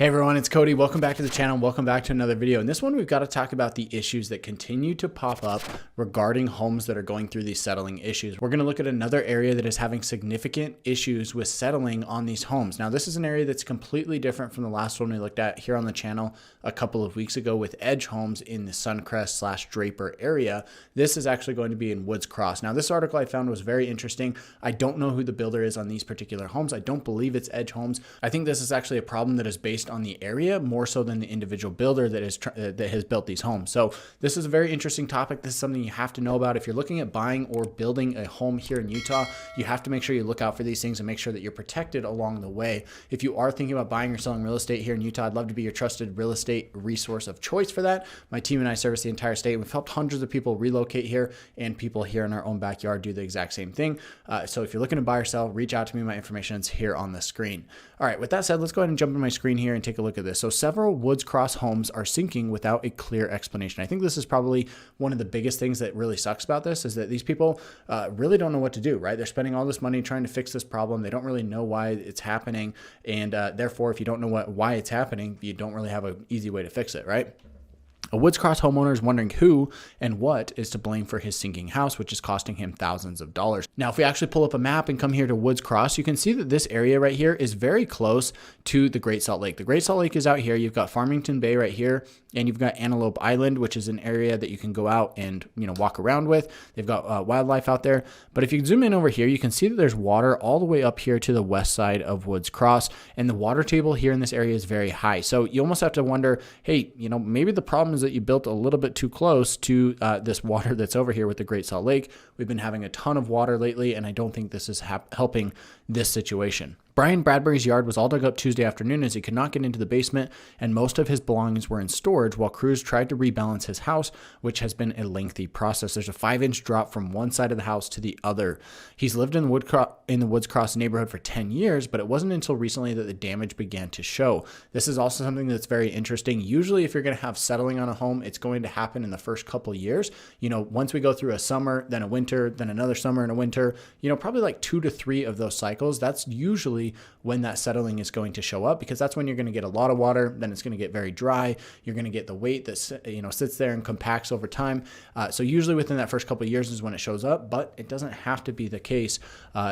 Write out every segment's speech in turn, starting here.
Hey everyone, it's Cody. Welcome back to the channel. Welcome back to another video. In this one, we've got to talk about the issues that continue to pop up regarding homes that are going through these settling issues. We're going to look at another area that is having significant issues with settling on these homes. Now, this is an area that's completely different from the last one we looked at here on the channel a couple of weeks ago with Edge Homes in the Suncrest/Draper area. This is actually going to be in Woods Cross. Now, this article I found was very interesting. I don't know who the builder is on these particular homes. I don't believe it's Edge Homes. I think this is actually a problem that is based on the area more so than the individual builder that has built these homes. So this is a very interesting topic. This is something you have to know about. If you're looking at buying or building a home here in Utah, you have to make sure you look out for these things and make sure that you're protected along the way. If you are thinking about buying or selling real estate here in Utah, I'd love to be your trusted real estate resource of choice for that. My team and I service the entire state. We've helped hundreds of people relocate here, and people here in our own backyard do the exact same thing. So if you're looking to buy or sell, reach out to me. My information is here on the screen. All right, with that said, let's go ahead and jump into my screen here and take a look at this. So several Woods Cross homes are sinking without a clear explanation. I think this is probably one of the biggest things that really sucks about this is that these people really don't know what to do, right? They're spending all this money trying to fix this problem. They don't really know why it's happening. And therefore, if you don't know why it's happening, you don't really have an easy way to fix it, right? A Woods Cross homeowner is wondering who and what is to blame for his sinking house, which is costing him thousands of dollars. Now, if we actually pull up a map and come here to Woods Cross, you can see that this area right here is very close to the Great Salt Lake. The Great Salt Lake is out here. You've got Farmington Bay right here, and you've got Antelope Island, which is an area that you can go out and walk around with. They've got wildlife out there. But if you zoom in over here, you can see that there's water all the way up here to the west side of Woods Cross, and the water table here in this area is very high. So you almost have to wonder, hey, maybe the problem is that you built a little bit too close to this water that's over here with the Great Salt Lake. We've been having a ton of water lately, and I don't think this is helping this situation. Brian Bradbury's yard was all dug up Tuesday afternoon as he could not get into the basement, and most of his belongings were in storage while crews tried to rebalance his house, which has been a lengthy process. There's a 5-inch drop from one side of the house to the other. He's lived in the Woods Cross neighborhood for 10 years, but it wasn't until recently that the damage began to show. This is also something that's very interesting. Usually, if you're going to have settling on a home, it's going to happen in the first couple of years. Once we go through a summer, then a winter, then another summer and a winter, probably like 2 to 3 of those cycles. That's usually when that settling is going to show up, because that's when you're going to get a lot of water. Then it's going to get very dry. You're going to get the weight that sits there and compacts over time. So usually within that first couple of years is when it shows up, but it doesn't have to be the case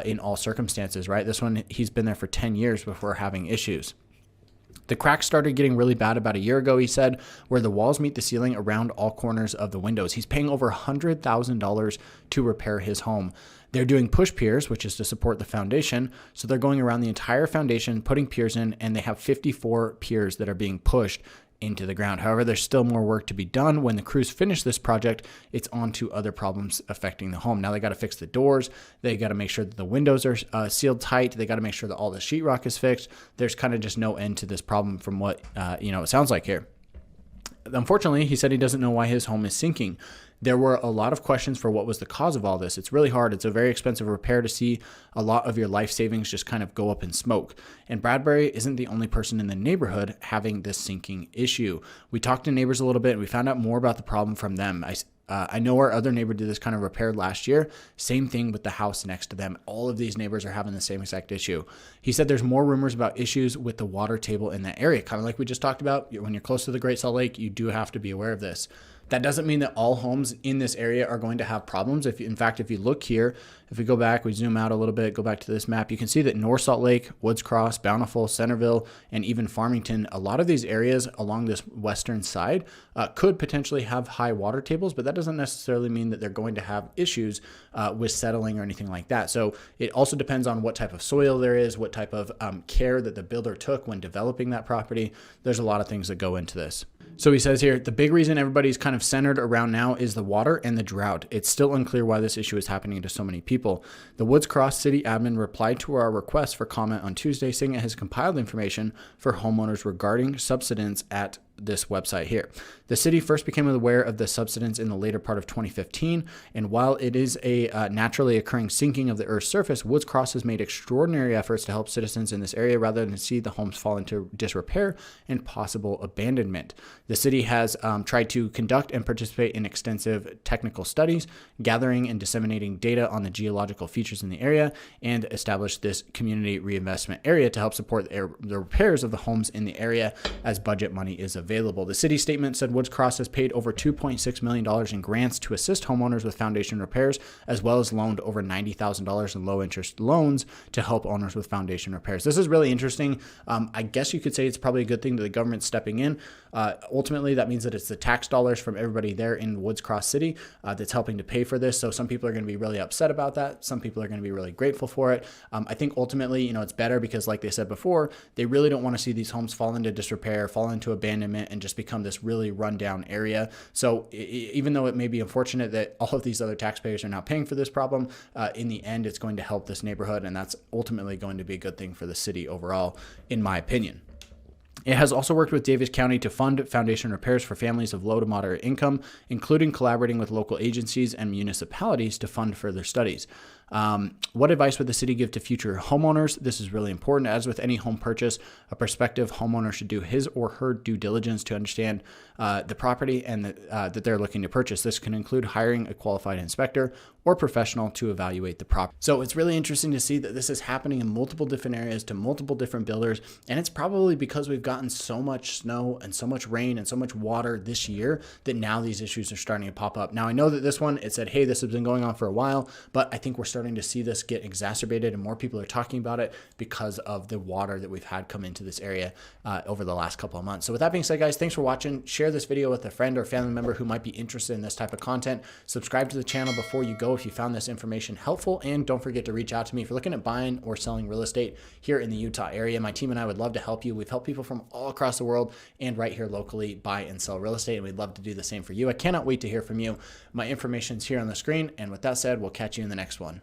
in all circumstances, right? This one, he's been there for 10 years before having issues. The cracks started getting really bad about a year ago, he said, where the walls meet the ceiling around all corners of the windows. He's paying over $100,000 to repair his home. They're doing push piers, which is to support the foundation. So they're going around the entire foundation, putting piers in, and they have 54 piers that are being pushed into the ground. However, there's still more work to be done. When the crews finish this project, it's on to other problems affecting the home. Now they got to fix the doors. They got to make sure that the windows are sealed tight. They got to make sure that all the sheetrock is fixed. There's kind of just no end to this problem from what it sounds like here. Unfortunately, he said he doesn't know why his home is sinking. There were a lot of questions for what was the cause of all this. It's really hard. It's a very expensive repair to see a lot of your life savings just kind of go up in smoke. And Bradbury isn't the only person in the neighborhood having this sinking issue. We talked to neighbors a little bit, and we found out more about the problem from them. I know our other neighbor did this kind of repair last year. Same thing with the house next to them. All of these neighbors are having the same exact issue. He said there's more rumors about issues with the water table in that area. Kind of like we just talked about, when you're close to the Great Salt Lake, you do have to be aware of this. That doesn't mean that all homes in this area are going to have problems. In fact, if you look here, if we go back, we zoom out a little bit, go back to this map, you can see that North Salt Lake, Woods Cross, Bountiful, Centerville, and even Farmington, a lot of these areas along this western side could potentially have high water tables, but that doesn't necessarily mean that they're going to have issues with settling or anything like that. So it also depends on what type of soil there is, what type of care that the builder took when developing that property. There's a lot of things that go into this. So he says here, the big reason everybody's kind of centered around now is the water and the drought. It's still unclear why this issue is happening to so many people. The Woods Cross city admin replied to our request for comment on Tuesday, saying it has compiled information for homeowners regarding subsidence at this website here. The city first became aware of the subsidence in the later part of 2015, and while it is a naturally occurring sinking of the Earth's surface, Woods Cross has made extraordinary efforts to help citizens in this area rather than see the homes fall into disrepair and possible abandonment. The city has tried to conduct and participate in extensive technical studies, gathering and disseminating data on the geological features in the area, and establish this community reinvestment area to help support the repairs of the homes in the area as budget money is available. The city statement said Woods Cross has paid over $2.6 million in grants to assist homeowners with foundation repairs, as well as loaned over $90,000 in low interest loans to help owners with foundation repairs. This is really interesting. I guess you could say it's probably a good thing that the government's stepping in. Ultimately, that means that it's the tax dollars from everybody there in Woods Cross City that's helping to pay for this. So some people are going to be really upset about that. Some people are going to be really grateful for it. I think ultimately, it's better because, like they said before, they really don't want to see these homes fall into disrepair, fall into abandonment, and just become this really rundown area. So even though it may be unfortunate that all of these other taxpayers are now paying for this problem, in the end, it's going to help this neighborhood, and that's ultimately going to be a good thing for the city overall, in my opinion. It has also worked with Davis County to fund foundation repairs for families of low to moderate income, including collaborating with local agencies and municipalities to fund further studies. What advice would the city give to future homeowners? This is really important. As with any home purchase, a prospective homeowner should do his or her due diligence to understand the property and that they're looking to purchase. This can include hiring a qualified inspector or professional to evaluate the property. So it's really interesting to see that this is happening in multiple different areas to multiple different builders. And it's probably because we've gotten so much snow and so much rain and so much water this year that now these issues are starting to pop up. Now, I know that this one, it said, hey, this has been going on for a while, but I think we're starting to see this get exacerbated and more people are talking about it because of the water that we've had come into this area over the last couple of months. So with that being said, guys, thanks for watching. Share this video with a friend or family member who might be interested in this type of content. Subscribe to the channel before you go if you found this information helpful, and don't forget to reach out to me if you're looking at buying or selling real estate here in the Utah area. My team and I would love to help you. We've helped people from all across the world and right here locally buy and sell real estate, and we'd love to do the same for you. I cannot wait to hear from you. My information's here on the screen, and with that said, we'll catch you in the next one.